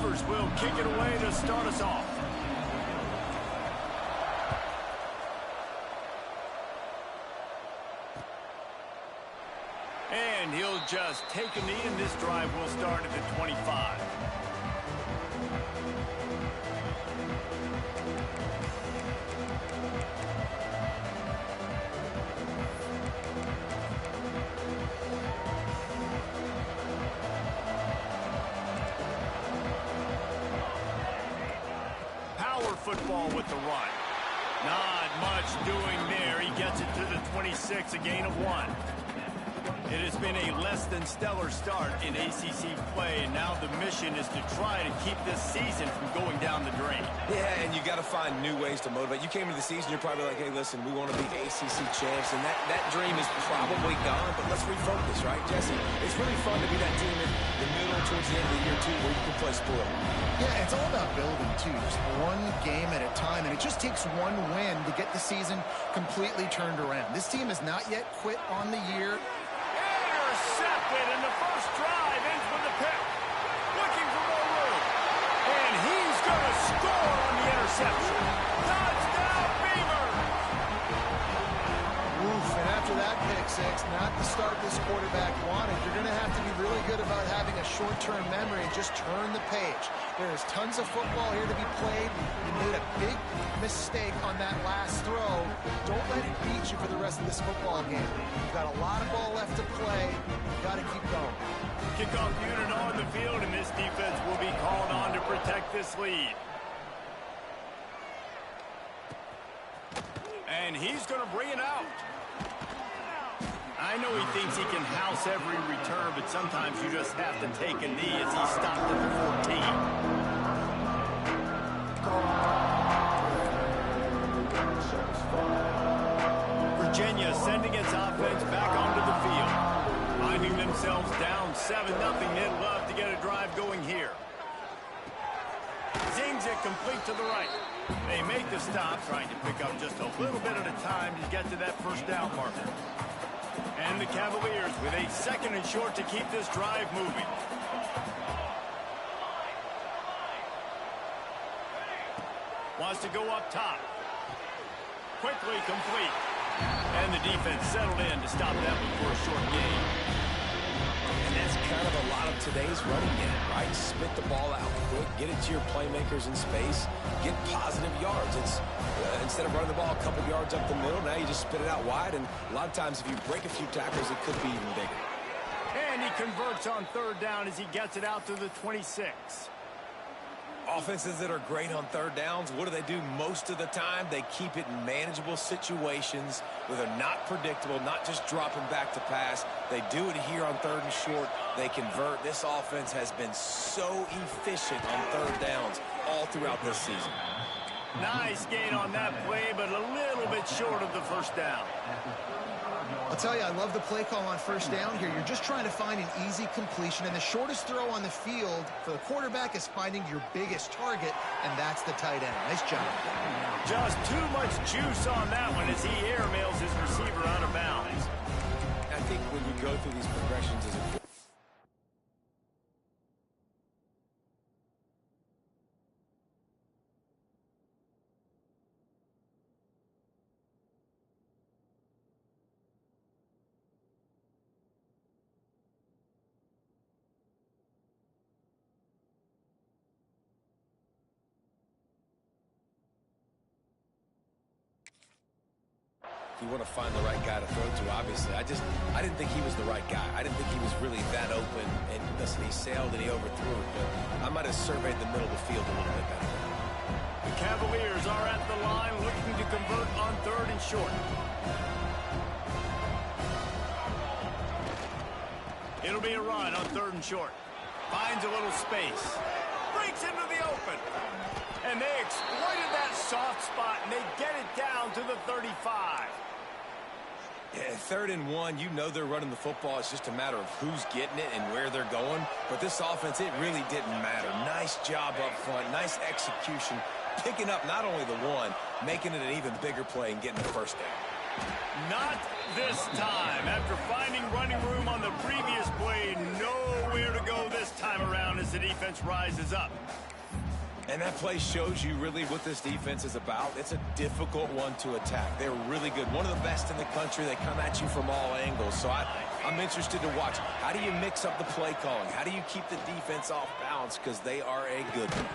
receivers will kick it away to start us off. And he'll just take a knee, and this drive will start at the 25. Football with the run. Not much doing there. He gets it to the 26, a gain of 1. It has been a less than stellar start in ACC play, and now the mission is to try to keep this season from going down the drain. Yeah, and you got to find new ways to motivate. You came into the season, you're probably like, hey, listen, we want to be ACC champs, and that dream is probably gone, but let's refocus, right, Jesse? It's really fun to be that team in the middle towards the end of the year, too, where you can play sport. Yeah, it's all about building, too. Just one game at a time, and it just takes one win to get the season completely turned around. This team has not yet quit on the year. Intercepted, and the first drive ends with a pick. Looking for more room. And he's going to score on the interception. Touchdown, Beavers! Oof, and after that pick six, not the start this quarterback wanted. You're going to have to be really good about having a short-term memory and just turn the page. There's tons of football here to be played. You made a big mistake on that last throw. Don't let it beat you for the rest of this football game. You've got a lot of ball left to play. You've got to keep going. Kickoff unit on the field, and this defense will be called on to protect this lead. And he's going to bring it out. I know he thinks he can house every return, but sometimes you just have to take a knee as he stopped at the 14. Virginia sending its offense back onto the field. Finding themselves down 7-0, they'd love to get a drive going here. Zings it complete to the right. They make the stop, trying to pick up just a little bit at a time to get to that first down marker. And the Cavaliers with a 2nd and short to keep this drive moving. Wants to go up top. Quickly complete. And the defense settled in to stop that one for a short gain. And that's kind of a lot of today's running game, right? Spit the ball out quick, get it to your playmakers in space, get positive yards. It's instead of running the ball a couple yards up the middle, now you just spit it out wide, and a lot of times if you break a few tackles, it could be even bigger. And he converts on 3rd down as he gets it out to the 26. Offenses that are great on 3rd downs, what do? Most of the time, they keep it in manageable situations where they're not predictable, not just dropping back to pass. They do it here on 3rd and short. They convert. This offense has been so efficient on 3rd downs all throughout this season. Nice gain on that play, but a little bit short of the first down. I'll tell you, I love the play call on 1st down here. You're just trying to find an easy completion, and the shortest throw on the field for the quarterback is finding your biggest target, and that's the tight end. Nice job. Just too much juice on that one as he airmails his receiver out of bounds. I think when you go through these progressions as a you want to find the right guy to throw to, obviously. I didn't think he was the right guy. I didn't think he was really that open. And listen, he sailed and he overthrew it, but I might have surveyed the middle of the field a little bit better. The Cavaliers are at the line looking to convert on 3rd and short. It'll be a run on 3rd and short. Finds a little space. Breaks into the open. And they exploited that soft spot, and they get it down to the 35. Yeah, 3rd and 1, you know they're running the football. It's just a matter of who's getting it and where they're going. But this offense, it really didn't matter. Nice job up front, nice execution, picking up not only the one, making it an even bigger play and getting the 1st down. Not this time. After finding running room on the previous play, nowhere to go this time around as the defense rises up. And that play shows you really what this defense is about. It's a difficult one to attack. They're really good. One of the best in the country. They come at you from all angles. So I'm interested to watch. How do you mix up the play calling? How do you keep the defense off balance? Because they are a good one.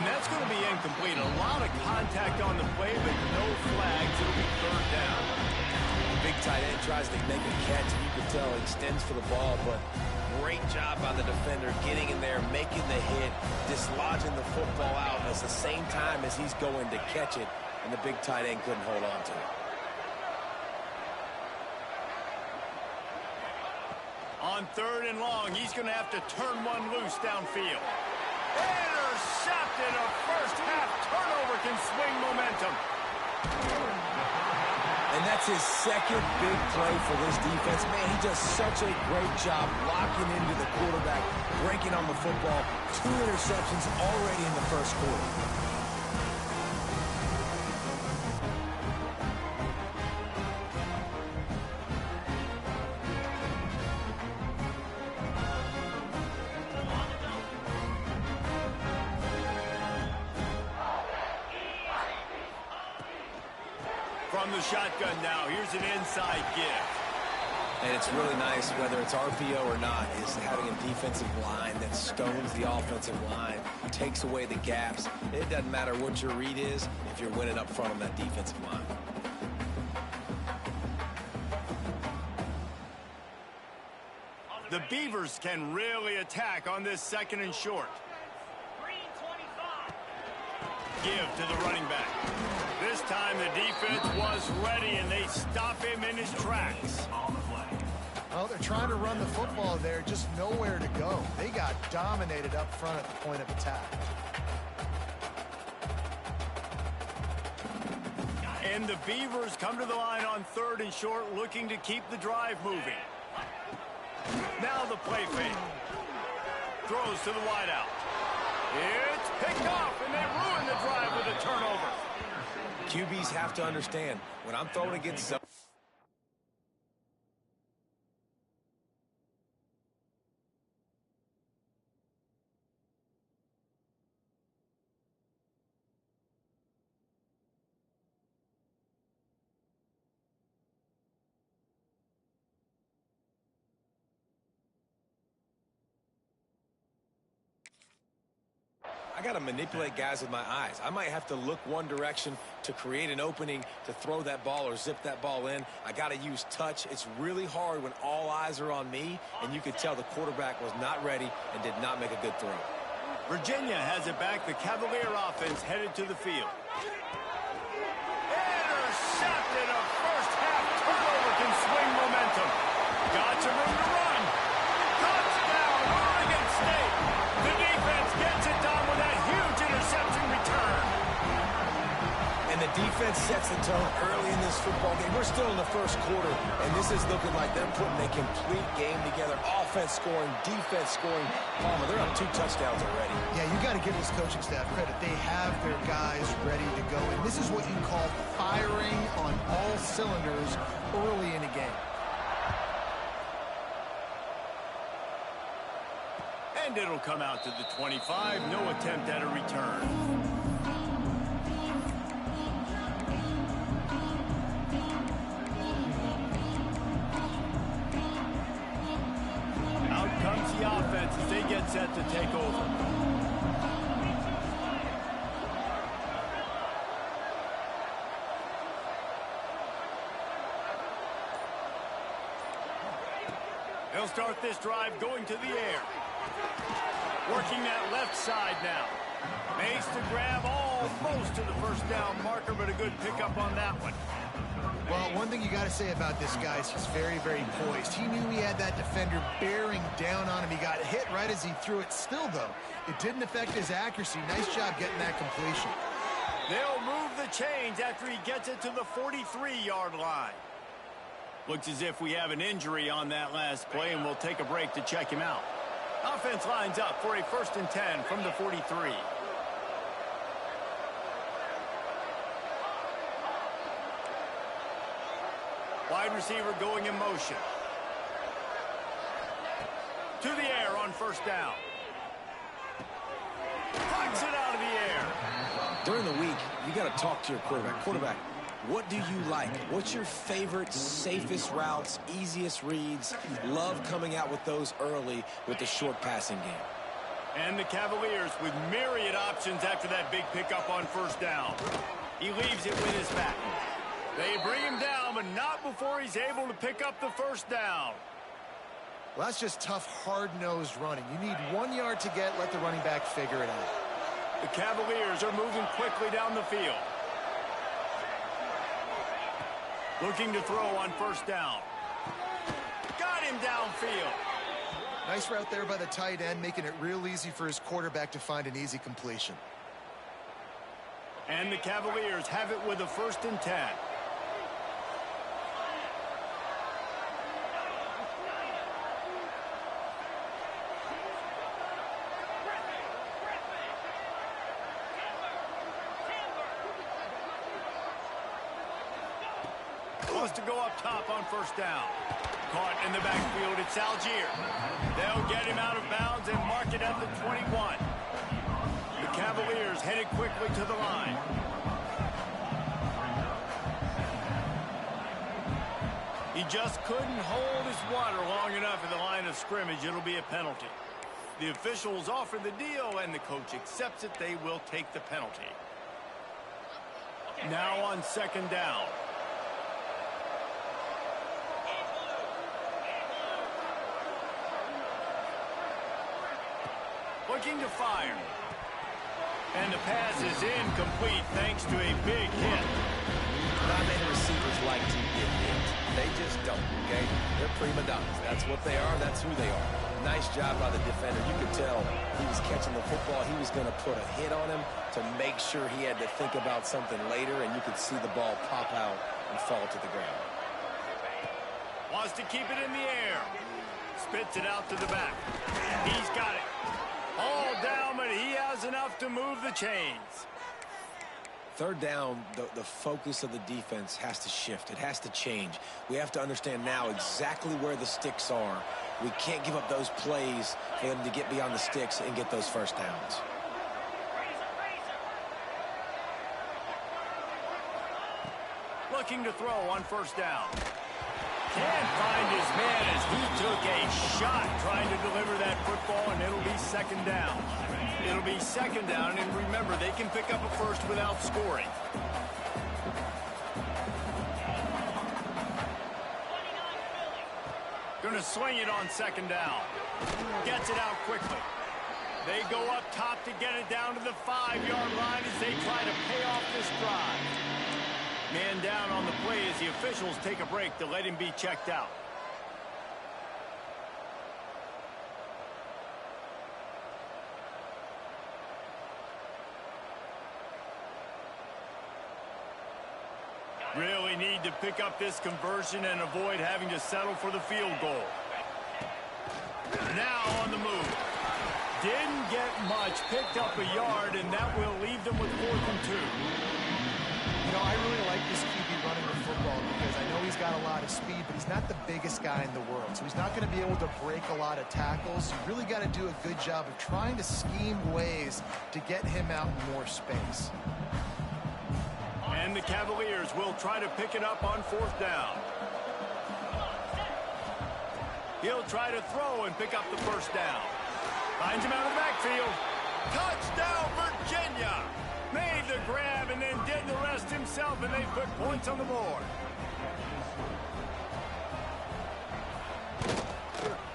And that's going to be incomplete. A lot of contact on the play, but no flags. It'll be third down. Big tight end tries to make a catch. You can tell he extends for the ball, but great job by the defender getting in there, making the hit, dislodging the football out at the same time as he's going to catch it, and the big tight end couldn't hold on to it. On third and long, he's going to have to turn one loose downfield. Intercepted. A first-half turnover can swing momentum. And that's his second big play for this defense. Man, he does such a great job locking into the quarterback, breaking on the football. 2 interceptions already in the first quarter. From the shotgun now, here's an inside give. And it's really nice, whether it's RPO or not, is having a defensive line that stones the offensive line, takes away the gaps. It doesn't matter what your read is if you're winning up front on that defensive line. The Beavers can really attack on this second and short. Give to the running back. This time the defense was ready, and they stop him in his tracks. Well, they're trying to run the football there, just nowhere to go. They got dominated up front at the point of attack. And the Beavers come to the line on third and short, looking to keep the drive moving. Now the play fake. Throws to the wideout. It's picked off, and they ruin the drive with a turnover. QBs have to understand, when I'm throwing against zone, I got to manipulate guys with my eyes. I might have to look one direction to create an opening to throw that ball or zip that ball in. I got to use touch. It's really hard when all eyes are on me, and you could tell the quarterback was not ready and did not make a good throw. Virginia has it back. The Cavalier offense headed to the field. Intercepted. A first-half turnover can swing momentum. Got some room to run. Touchdown, Oregon State. The defense gets it done with that huge interception return. And the defense sets the tone early in this football game. We're still in the first quarter, and this is looking like they're putting a complete game together. Offense scoring, defense scoring. Palmer, they're up 2 touchdowns already. Yeah, you got to give this coaching staff credit. They have their guys ready to go, and this is what you call firing on all cylinders early in a game. And it'll come out to the 25. No attempt at a return. Out comes the offense as they get set to take over. They'll start this drive going to the air. Working that left side now. Makes the grab almost to the first down marker, but a good pickup on that one. Well, one thing you got to say about this guy is he's very, very poised. He knew he had that defender bearing down on him. He got hit right as he threw it. Still, though, it didn't affect his accuracy. Nice job getting that completion. They'll move the chains after he gets it to the 43-yard line. Looks as if we have an injury on that last play, and we'll take a break to check him out. Offense lines up for a 1st and 10 from the 43. Wide receiver going in motion. To the air on first down. Flicks it out of the air. During the week, you got to talk to your quarterback. Quarterback, what do you like? What's your favorite, safest routes, easiest reads? Love coming out with those early with the short passing game. And the Cavaliers with myriad options after that big pickup on first down. He leaves it with his back. They bring him down, but not before he's able to pick up the first down. Well, that's just tough, hard-nosed running. You need 1 yard to get, let the running back figure it out. The Cavaliers are moving quickly down the field. Looking to throw on first down. Got him downfield. Nice route there by the tight end, making it real easy for his quarterback to find an easy completion. And the Cavaliers have it with a 1st and 10. Wants to go up top on first down. Caught in the backfield, it's Algier. They'll get him out of bounds and mark it at the 21. The Cavaliers headed quickly to the line. He just couldn't hold his water long enough at the line of scrimmage. It'll be a penalty. The officials offer the deal, and the coach accepts it. They will take the penalty. Now on 2nd down. Looking to fire. And the pass is incomplete thanks to a big hit. Not many receivers like to get hit. They just don't, okay? They're prima donnas. That's what they are. That's who they are. Nice job by the defender. You could tell he was catching the football. He was going to put a hit on him to make sure he had to think about something later, and you could see the ball pop out and fall to the ground. Wants to keep it in the air. Spits it out to the back. He's got it. All down, but he has enough to move the chains. 3rd down, the focus of the defense has to shift. It has to change. We have to understand now exactly where the sticks are. We can't give up those plays for them to get beyond the sticks and get those first downs. Looking to throw on first down. Can't find his man as he took a shot trying to deliver that football, and it'll be 2nd down. It'll be 2nd down, and remember, they can pick up a first without scoring. Going to swing it on 2nd down. Gets it out quickly. They go up top to get it down to the 5-yard line as they try to pay off this drive. Man down on the play as the officials take a break to let him be checked out. Really need to pick up this conversion and avoid having to settle for the field goal. Now on the move. Didn't get much, picked up a yard, and that will leave them with 4th and 2. You know, I really like this QB running the football because I know he's got a lot of speed, but he's not the biggest guy in the world. So he's not going to be able to break a lot of tackles. You really got to do a good job of trying to scheme ways to get him out in more space. And the Cavaliers will try to pick it up on 4th down. He'll try to throw and pick up the first down. Finds him out of the backfield. Touchdown, Virginia! Made the grab and then did the rest himself, and they put points on the board.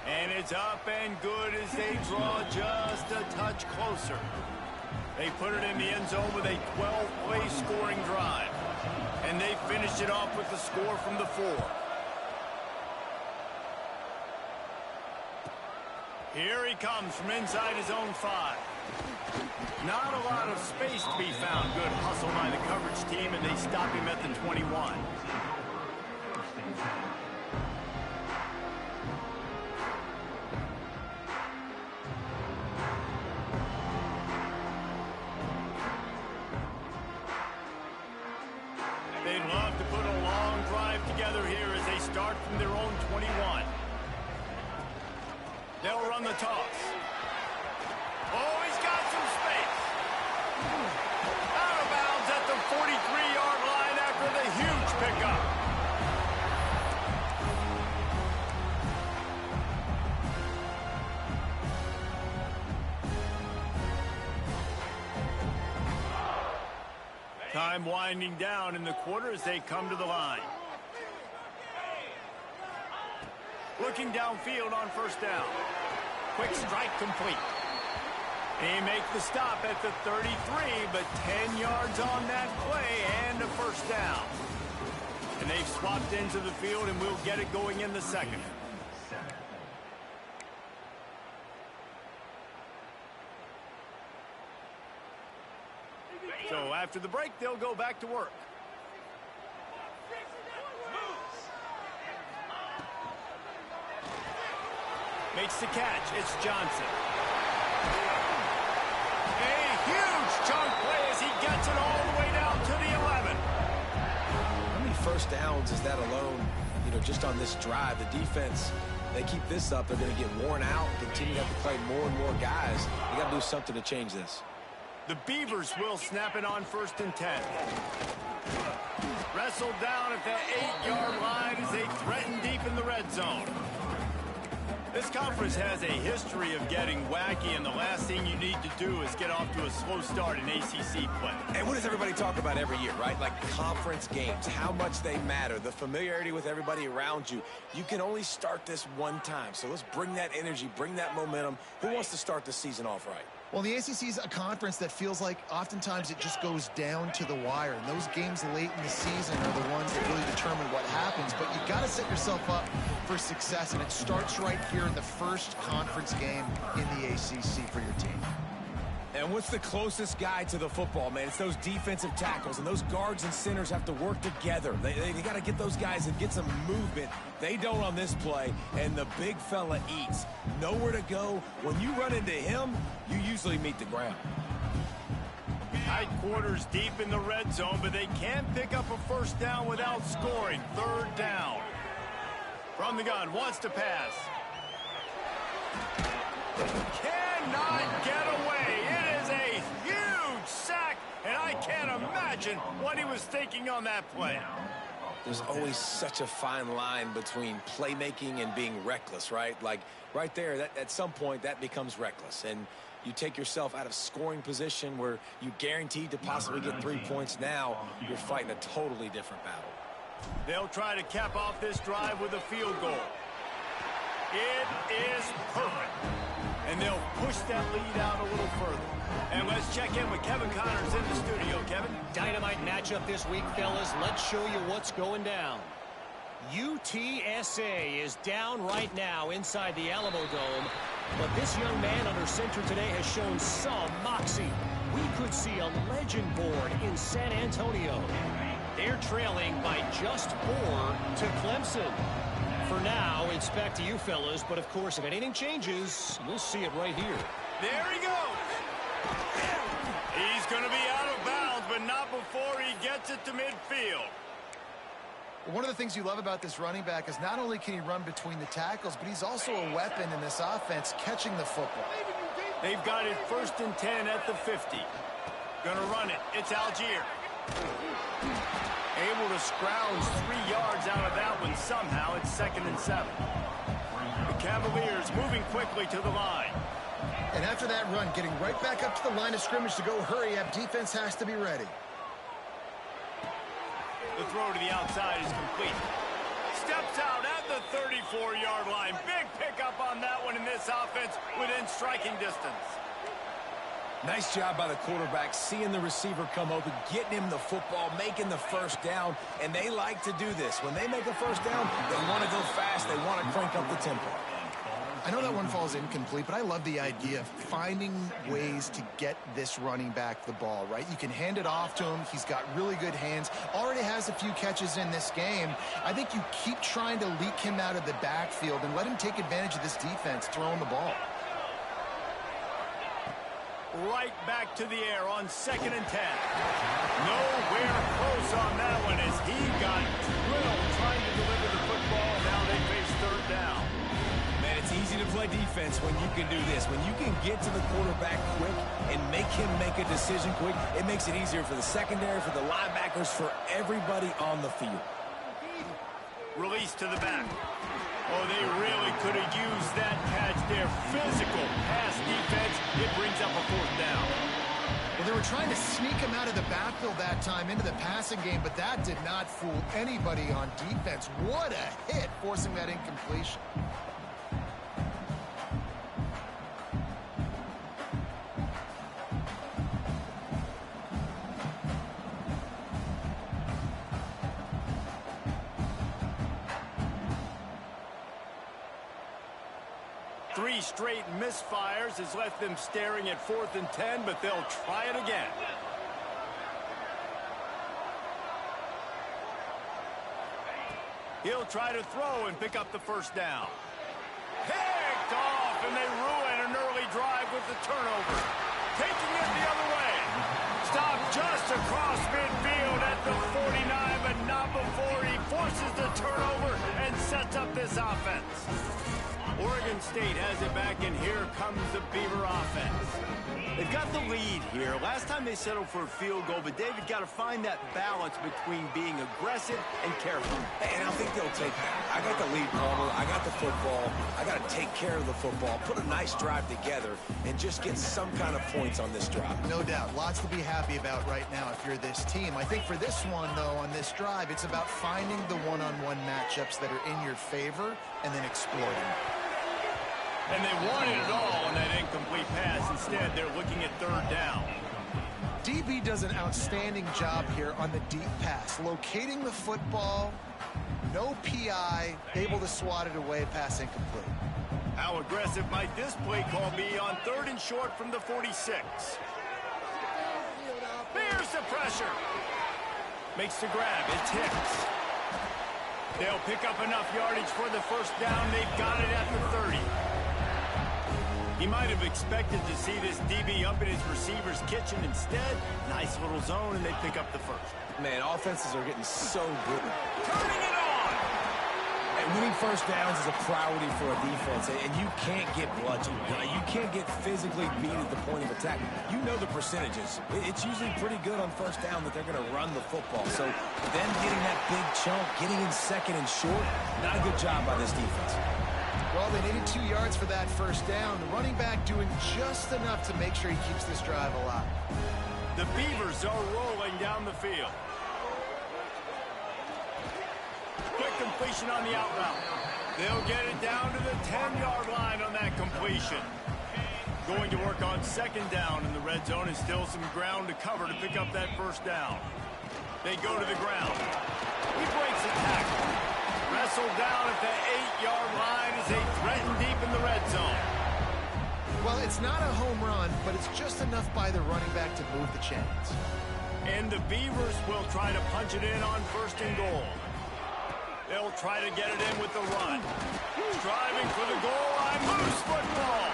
And it's up and good as they draw just a touch closer. They put it in the end zone with a 12-play scoring drive. And they finished it off with the score from the 4. Here he comes from inside his own 5. Not a lot of space to be found. Good hustle by the coverage team, and they stop him at the 21. They'd love to put a long drive together here as they start from their own 21. They'll run the toss. Oh, he's got some space. Out of bounds at the 43-yard line after the huge pickup. Time winding down in the quarter as they come to the line. Looking downfield on first down. Quick strike complete. They make the stop at the 33, but 10 yards on that play and a first down. And they've swapped into the field, and we'll get it going in the second. So after the break, they'll go back to work. Makes the catch. It's Johnson. A huge chunk play as he gets it all the way down to the 11. How many first downs is that alone? You know, just on this drive, the defense, they keep this up, they're going to get worn out, continue to have to play more and more guys. They got to do something to change this. The Beavers will snap it on 1st and 10. Wrestled down at the 8-yard line as they threaten deep in the red zone. This conference has a history of getting wacky, and the last thing you need to do is get off to a slow start in ACC play. And what does everybody talk about every year, right? Like conference games, how much they matter, the familiarity with everybody around you. You can only start this one time, so let's bring that energy, bring that momentum. Who wants to start the season off right? Well, the ACC is a conference that feels like oftentimes it just goes down to the wire. And those games late in the season are the ones that really determine what happens. But you've got to set yourself up for success. And it starts right here in the first conference game in the ACC for your team. And what's the closest guy to the football, man? It's those defensive tackles, and those guards and centers have to work together. They got to get those guys and get some movement. They don't on this play, and the big fella eats. Nowhere to go. When you run into him, you usually meet the ground. Tight quarters deep in the red zone, but they can't pick up a first down without scoring. 3rd down. From the gun, wants to pass. Cannot get away. It is a huge sack, and I can't imagine what he was thinking on that play. There's always such a fine line between playmaking and being reckless, right? Like right there, that, at some point, that becomes reckless. And you take yourself out of scoring position where you guaranteed to possibly get 3 points. Now you're fighting a totally different battle. They'll try to cap off this drive with a field goal. It is perfect. And they'll push that lead out a little further. And let's check in with Kevin Connors in the studio. Kevin? Dynamite matchup this week, fellas. Let's show you what's going down. UTSA is down right now inside the Alamo Dome. But this young man under center today has shown some moxie. We could see a legend born in San Antonio. They're trailing by just 4 to Clemson. For now, it's back to you fellas, but of course, if anything changes, you'll see it right here. There he goes. He's going to be out of bounds, but not before he gets it to midfield. One of the things you love about this running back is not only can he run between the tackles, but he's also a weapon in this offense catching the football. They've got it 1st and 10 at the 50. Going to run it. It's Algier. Able to scrounge 3 yards out of that one somehow. It's 2nd and 7. The Cavaliers moving quickly to the line. And after that run, getting right back up to the line of scrimmage to go hurry up, defense has to be ready. The throw to the outside is complete. Steps out at the 34-yard line. Big pickup on that one in this offense within striking distance. Nice job by the quarterback, seeing the receiver come open, getting him the football, making the first down, and they like to do this. When they make a first down, they want to go fast, they want to crank up the tempo. I know that one falls incomplete, but I love the idea of finding ways to get this running back the ball, right? You can hand it off to him. He's got really good hands, already has a few catches in this game. I think you keep trying to leak him out of the backfield and let him take advantage of this defense throwing the ball. Right back to the air on 2nd and 10. Nowhere close on that one as he got drilled trying to deliver the football play defense when you can do this. When you can get to the quarterback quick and make him make a decision quick, it makes it easier for the secondary, for the linebackers, for everybody on the field. Release to the back. Oh, they really could have used that catch there. Physical pass defense. It brings up a 4th down. Well, they were trying to sneak him out of the backfield that time into the passing game, but that did not fool anybody on defense. What a hit, forcing that incompletion. Three straight misfires has left them staring at 4th and 10, but they'll try it again. He'll try to throw and pick up the 1st down. Picked off, and they ruin an early drive with the turnover. Taking it the other way. Stopped just across midfield at the 49, but not before he forces the turnover and sets up this offense. Oregon State has it back, and here comes the Beaver offense. They've got the lead here. Last time they settled for a field goal, but David got to find that balance between being aggressive and careful. And I think they'll take that. I got the lead, Palmer. I got the football. I got to take care of the football, put a nice drive together, and just get some kind of points on this drive. No doubt. Lots to be happy about right now if you're this team. I think for this one, though, on this drive, it's about finding the one-on-one matchups that are in your favor and then exploiting. And they wanted it all on that incomplete pass. Instead, they're looking at 3rd down. DB does an outstanding job here on the deep pass. Locating the football, no PI, able to swat it away, pass incomplete. How aggressive might this play call be on 3rd and short from the 46? Here's the pressure. Makes the grab. It's Hicks. They'll pick up enough yardage for the 1st down. They've got it at the 30. He might have expected to see this DB up in his receiver's kitchen. Instead, nice little zone, and they pick up the 1st. Man, offenses are getting so good. Turning it on! And winning 1st downs is a priority for a defense, and you can't get bludgeoned. You can't get physically beat at the point of attack. You know the percentages. It's usually pretty good on 1st down that they're going to run the football. So them getting that big chunk, getting in 2nd and short, not a good job by this defense. Well, they needed 2 yards for that 1st down. The running back doing just enough to make sure he keeps this drive alive. The Beavers are rolling down the field. Quick completion on the out route. They'll get it down to the 10-yard line on that completion. Going to work on 2nd down in the red zone, and still some ground to cover to pick up that 1st down. They go to the ground. He breaks a tackle. Wrestled down at the 8-yard line as they threaten deep in the red zone. Well, it's not a home run, but it's just enough by the running back to move the chains. And the Beavers will try to punch it in on 1st and goal. They'll try to get it in with the run. Striving for the goal line. Loose football.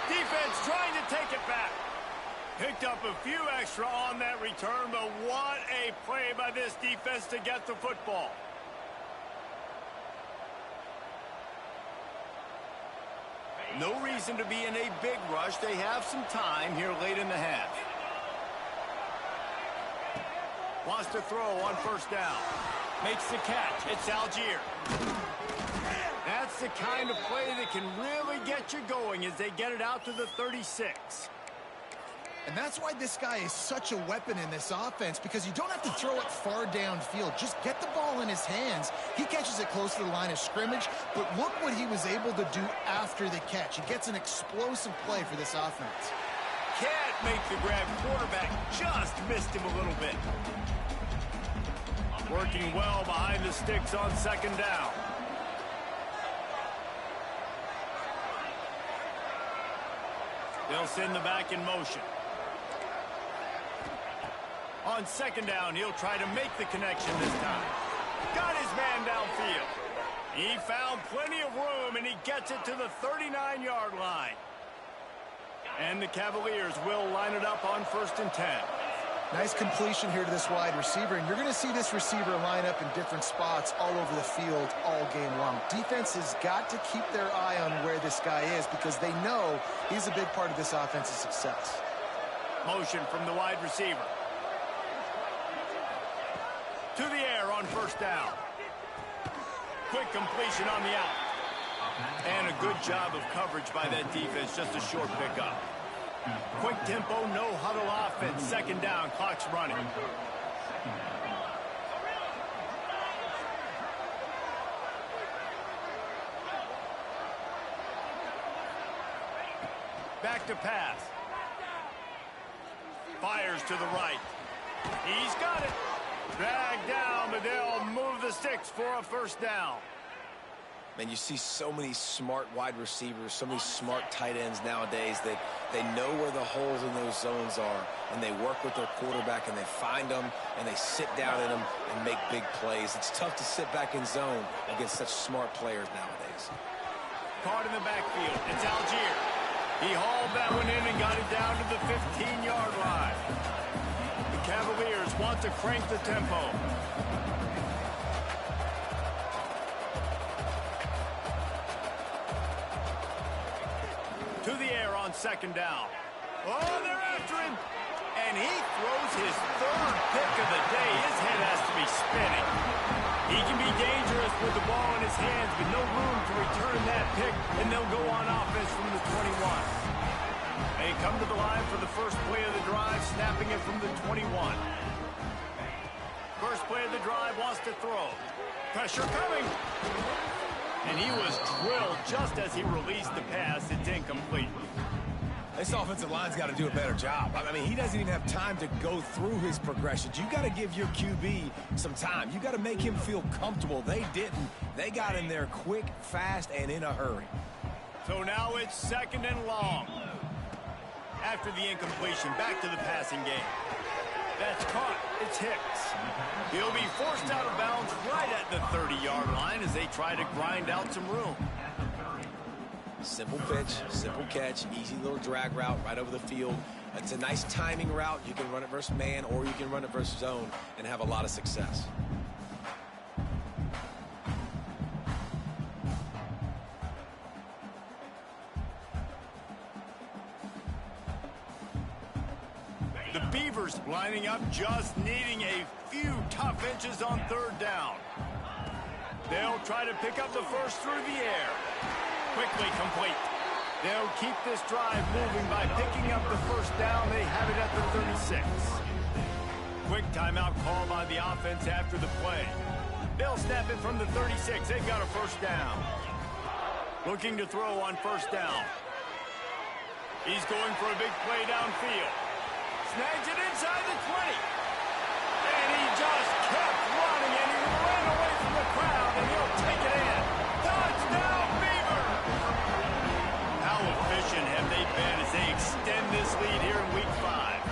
Defense trying to take it back. Picked up a few extra on that return, but what a play by this defense to get the football. No reason to be in a big rush. They have some time here late in the half. Wants to throw on 1st down. Makes the catch. It's Algier. That's the kind of play that can really get you going as they get it out to the 36. And that's why this guy is such a weapon in this offense, because you don't have to throw it far downfield. Just get the ball in his hands. He catches it close to the line of scrimmage, but look what he was able to do after the catch. He gets an explosive play for this offense. Can't make the grab. Quarterback just missed him a little bit. Working well behind the sticks on 2nd down. They'll send the back in motion. On 2nd down, he'll try to make the connection this time. Got his man downfield. He found plenty of room, and he gets it to the 39-yard line. And the Cavaliers will line it up on 1st and 10. Nice completion here to this wide receiver, and you're going to see this receiver line up in different spots all over the field all game long. Defense has got to keep their eye on where this guy is because they know he's a big part of this offense's success. Motion from the wide receiver. To the air on first down. Quick completion on the out. And a good job of coverage by that defense, just a short pickup. Quick tempo, no huddle offense. Second down, clock's running. Back to pass. Fires to the right. He's got it. Dragged down, but they'll move the sticks for a first down. Man, you see so many smart wide receivers, so many smart tight ends nowadays that they know where the holes in those zones are, and they work with their quarterback, and they find them, and they sit down in them and make big plays. It's tough to sit back in zone against such smart players nowadays. Caught in the backfield. It's Algier. He hauled that one in and got it down to the 15-yard line. The Cavaliers want to crank the tempo. To the air on second down. Oh, they're after him. And he throws his third pick of the day. His head has to be spinning. He can be dangerous with the ball in his hands, but no room to return that pick, and they'll go on offense from the 21. They come to the line for the first play of the drive, snapping it from the 21. First play of the drive, wants to throw. Pressure coming. And he was drilled just as he released the pass. It's incomplete. This offensive line's got to do a better job. I mean, he doesn't even have time to go through his progressions. You got to give your QB some time. You got to make him feel comfortable. They didn't. They got in there quick, fast, and in a hurry. So now it's second and long. After the incompletion, back to the passing game. That's caught. It's Hicks. He'll be forced out of bounds right at the 30-yard line as they try to grind out some room. Simple pitch, simple catch, easy little drag route right over the field. It's a nice timing route. You can run it versus man or you can run it versus zone and have a lot of success. The Beavers lining up, just needing a few tough inches on third down. They'll try to pick up the first through the air. Quickly complete. They'll keep this drive moving by picking up the first down. They have it at the 36. Quick timeout call by the offense after the play. They'll snap it from the 36. They've got a first down. Looking to throw on first down. He's going for a big play downfield. Snags it inside the 20. And he just kept running, and he ran away from the crowd, and he'll take it in. Touchdown, Beavers! How efficient have they been as they extend this lead here in Week 5?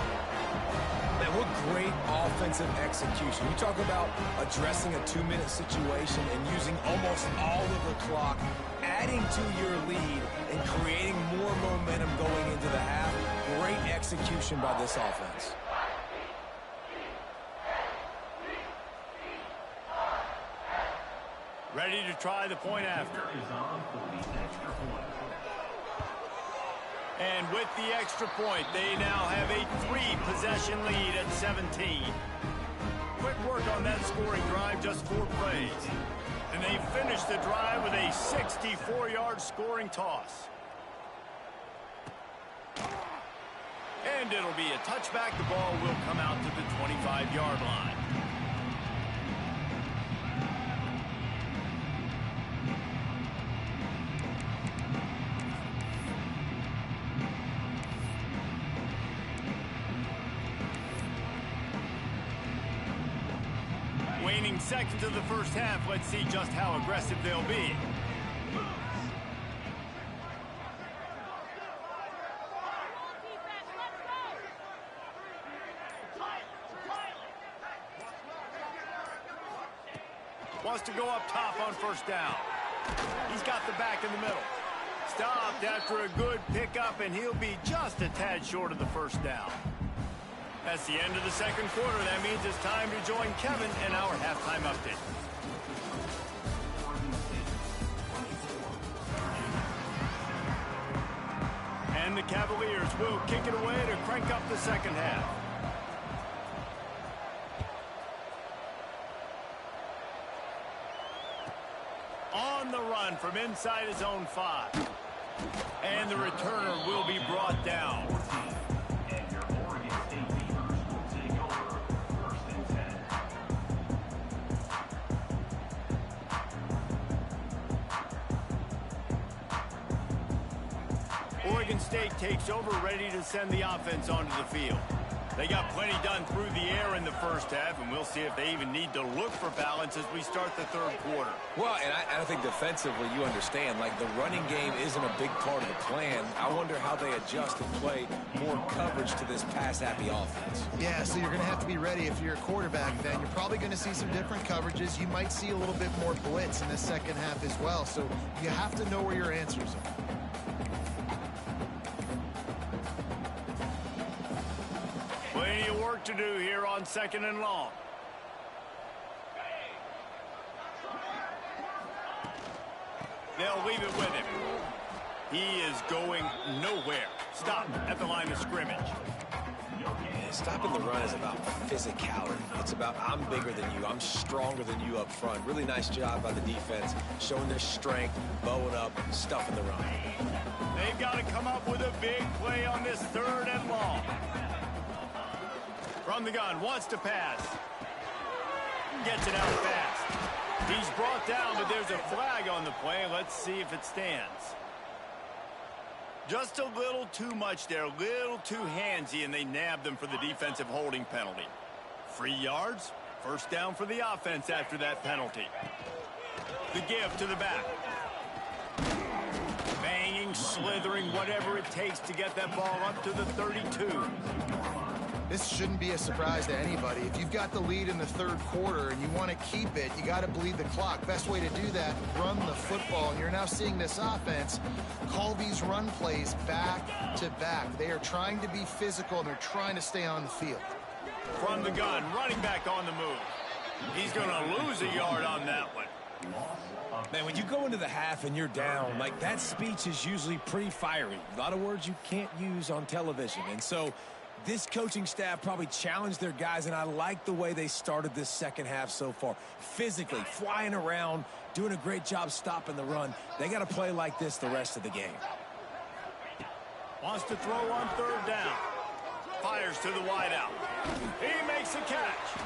Man, what great offensive execution. You talk about addressing a 2-minute situation and using almost all of the clock, adding to your lead and creating more momentum going into the half. Great execution by this offense. Ready to try the point after. And with the extra point, they now have a 3-possession lead at 17. Quick work on that scoring drive, just 4 plays. And they finish the drive with a 64-yard scoring toss. And it'll be a touchback. The ball will come out to the 25-yard line. Waning seconds of the first half. Let's see just how aggressive they'll be. Wants to go up top on first down. He's got the back in the middle. Stopped after a good pickup, and he'll be just a tad short of the first down. That's the end of the second quarter. That means it's time to join Kevin in our halftime update. And the Cavaliers will kick it away to crank up the second half. On the run from inside his own 5. And the returner will be brought down. Oregon State takes over, ready to send the offense onto the field. They got plenty done through the air in the first half, and we'll see if they even need to look for balance as we start the third quarter. Well, and I think defensively, you understand, like the running game isn't a big part of the plan. I wonder how they adjust and play more coverage to this pass-happy offense. Yeah, so you're going to have to be ready if you're a quarterback then. You're probably going to see some different coverages. You might see a little bit more blitz in the second half as well, so you have to know where your answers are. Plenty of work to do here on 2nd and long. They'll leave it with him. He is going nowhere. Stop at the line of scrimmage. Stopping the run is about physicality. It's about I'm bigger than you. I'm stronger than you up front. Really nice job by the defense, showing their strength, bowing up, stuffing the run. They've got to come up with a big play on this 3rd and long. From the gun, wants to pass. Gets it out fast. He's brought down, but there's a flag on the play. Let's see if it stands. Just a little too much there, a little too handsy, and they nabbed them for the defensive holding penalty. 3 yards, first down for the offense after that penalty. The give to the back. Banging, slithering, whatever it takes to get that ball up to the 32. This shouldn't be a surprise to anybody. If you've got the lead in the third quarter and you want to keep it, you got to bleed the clock. Best way to do that, run the football. And you're now seeing this offense call these run plays back to back. They are trying to be physical, and they're trying to stay on the field. From the gun, running back on the move. He's going to lose a yard on that one. Man, when you go into the half and you're down, like that speech is usually pretty fiery. A lot of words you can't use on television. And so this coaching staff probably challenged their guys, and I like the way they started this second half so far. Physically, flying around, doing a great job stopping the run. They got to play like this the rest of the game. Wants to throw on 3rd down. Fires to the wideout. He makes a catch.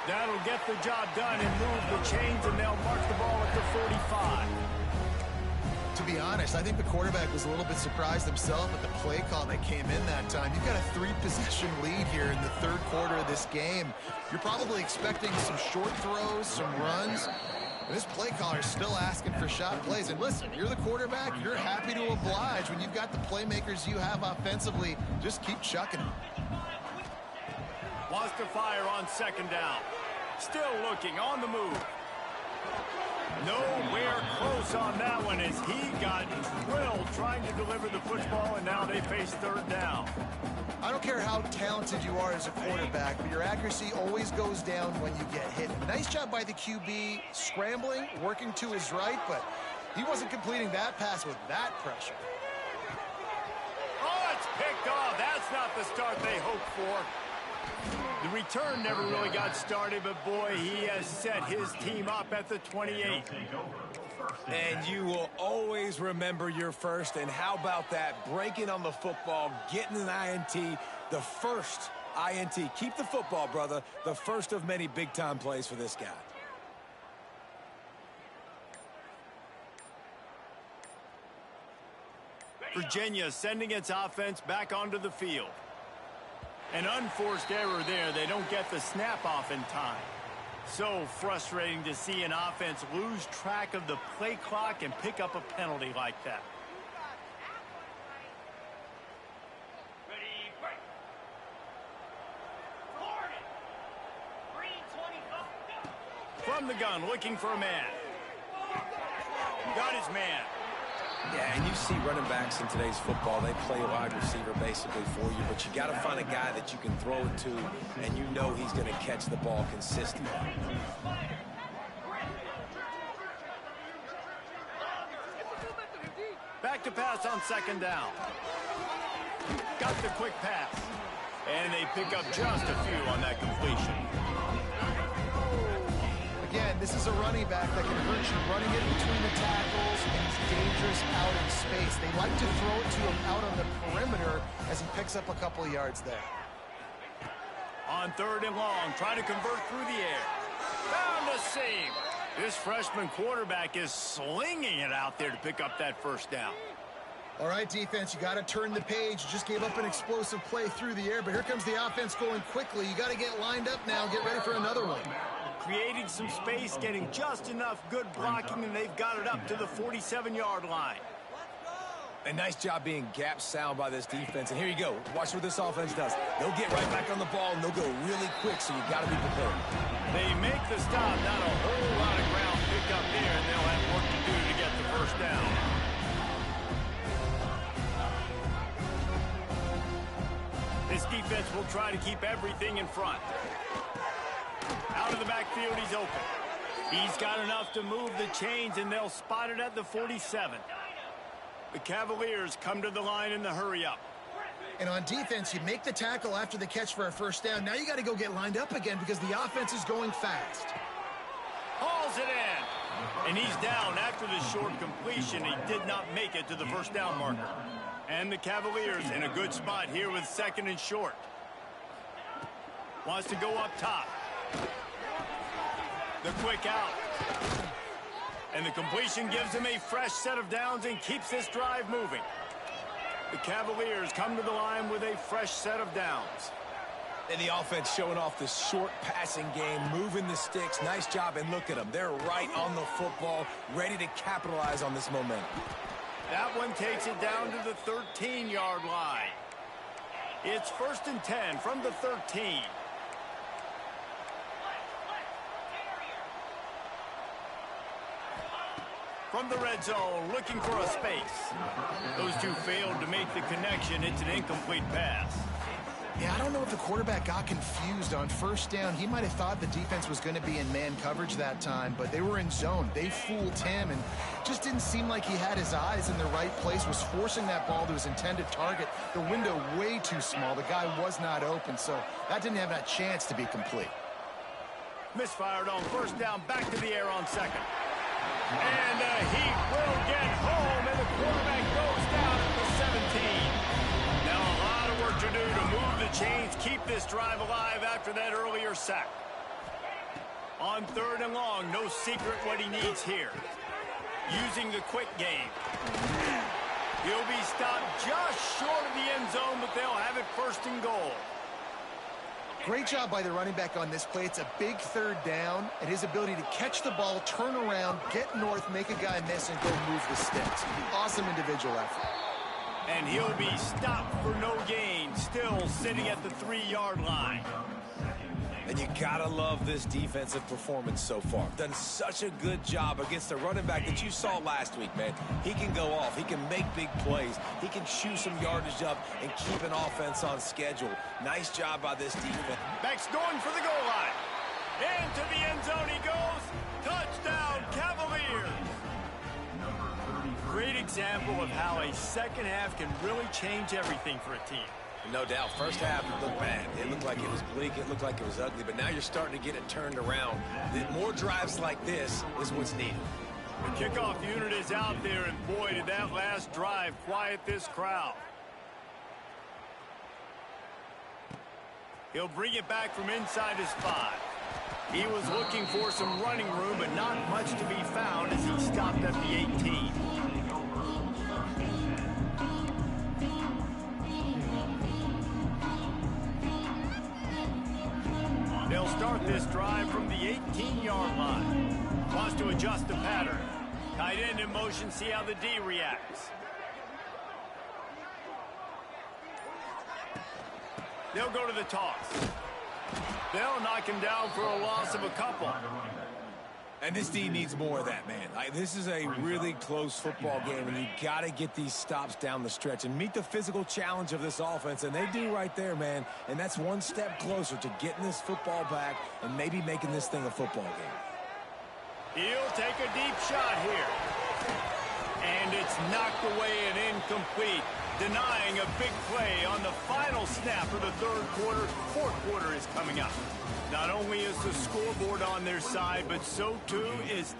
That'll get the job done and move the chains, and they'll mark the ball at the 45. To be honest, I think the quarterback was a little bit surprised himself at the play call that came in that time. You've got a 3-possession lead here in the third quarter of this game. You're probably expecting some short throws, some runs. And this play caller is still asking for shot plays. And listen, you're the quarterback. You're happy to oblige. When you've got the playmakers you have offensively, just keep chucking them. Wants to fire on 2nd down. Still looking on the move. Nowhere close on that one as he got drilled trying to deliver the football, and now they face 3rd down. I don't care how talented you are as a quarterback, but your accuracy always goes down when you get hit. Nice job by the QB scrambling, working to his right, but he wasn't completing that pass with that pressure. Oh, it's picked off. That's not the start they hoped for. The return never really got started, but boy, he has set his team up at the 28. And you will always remember your first. And how about that? Breaking on the football, getting an INT, the first INT. Keep the football, brother. The first of many big-time plays for this guy. Virginia sending its offense back onto the field. An unforced error there. They don't get the snap off in time. So frustrating to see an offense lose track of the play clock and pick up a penalty like that. From the gun, looking for a man. Got his man. Yeah, and you see running backs in today's football, they play wide receiver basically for you, but you got to find a guy that you can throw it to, and you know he's going to catch the ball consistently. Back to pass on second down. Got the quick pass. And they pick up just a few on that completion. Again, this is a running back that can hurt you running it between the tackles, and he's dangerous out in space. They like to throw it to him out on the perimeter as he picks up a couple of yards there. On third and long, trying to convert through the air. Found the seam. This freshman quarterback is slinging it out there to pick up that first down. All right, defense, you got to turn the page. You just gave up an explosive play through the air, but here comes the offense going quickly. You got to get lined up now, get ready for another one. Creating some space, getting just enough good blocking, and they've got it up to the 47-yard line. A nice job being gap sound by this defense. And here you go. Watch what this offense does. They'll get right back on the ball, and they'll go really quick, so you got to be prepared. They make the stop. Not a whole lot of ground pick up there, and they'll have work to do to get the first down. This defense will try to keep everything in front. Out of the backfield, he's open. He's got enough to move the chains, and they'll spot it at the 47. The Cavaliers come to the line in the hurry-up. And on defense, you make the tackle after the catch for a first down. Now you got to go get lined up again because the offense is going fast. Hauls it in. And he's down after the short completion. He did not make it to the first down marker. And the Cavaliers in a good spot here with second and short. Wants to go up top. The quick out. And the completion gives him a fresh set of downs and keeps this drive moving. The Cavaliers come to the line with a fresh set of downs. And the offense showing off the short passing game, moving the sticks. Nice job, and look at them. They're right on the football, ready to capitalize on this momentum. That one takes it down to the 13-yard line. It's 1st and 10 from the 13. From the red zone, looking for a space. Those two failed to make the connection. It's an incomplete pass. Yeah, I don't know if the quarterback got confused on first down. He might have thought the defense was going to be in man coverage that time, but they were in zone. They fooled him, and just didn't seem like he had his eyes in the right place, was forcing that ball to his intended target. The window way too small. The guy was not open, so that didn't have that chance to be complete. Misfired on first down, back to the air on second. And he will get home, and the quarterback goes down at the 17. Now a lot of work to do to move the chains, keep this drive alive after that earlier sack. On third and long, no secret what he needs here. Using the quick game. He'll be stopped just short of the end zone, but they'll have it 1st and goal. Great job by the running back on this play. It's a big third down, and his ability to catch the ball, turn around, get north, make a guy miss, and go move the sticks. Awesome individual effort. And he'll be stopped for no gain, still sitting at the 3-yard line. And you gotta love this defensive performance so far. Done such a good job against the running back that you saw last week, man. He can go off. He can make big plays. He can chew some yardage up and keep an offense on schedule. Nice job by this defense. Beck's going for the goal line. Into the end zone he goes. Touchdown, Cavaliers. Great example of how a second half can really change everything for a team. No doubt. First half, it looked bad. It looked like it was bleak. It looked like it was ugly. But now you're starting to get it turned around. More drives like this is what's needed. The kickoff unit is out there, and boy, did that last drive quiet this crowd. He'll bring it back from inside his 5. He was looking for some running room, but not much to be found as he stopped at the 18. They'll start this drive from the 18-yard line. Wants to adjust the pattern. Tight end in motion, see how the D reacts. They'll go to the toss. They'll knock him down for a loss of a couple. And this team needs more of that, man. This is a really close football game, and you got to get these stops down the stretch and meet the physical challenge of this offense, and they do right there, man. And that's one step closer to getting this football back and maybe making this thing a football game. He'll take a deep shot here. And it's knocked away and incomplete, denying a big play on the final snap of the third quarter. Fourth quarter is coming up. Not only is the scoreboard on their side, but so too is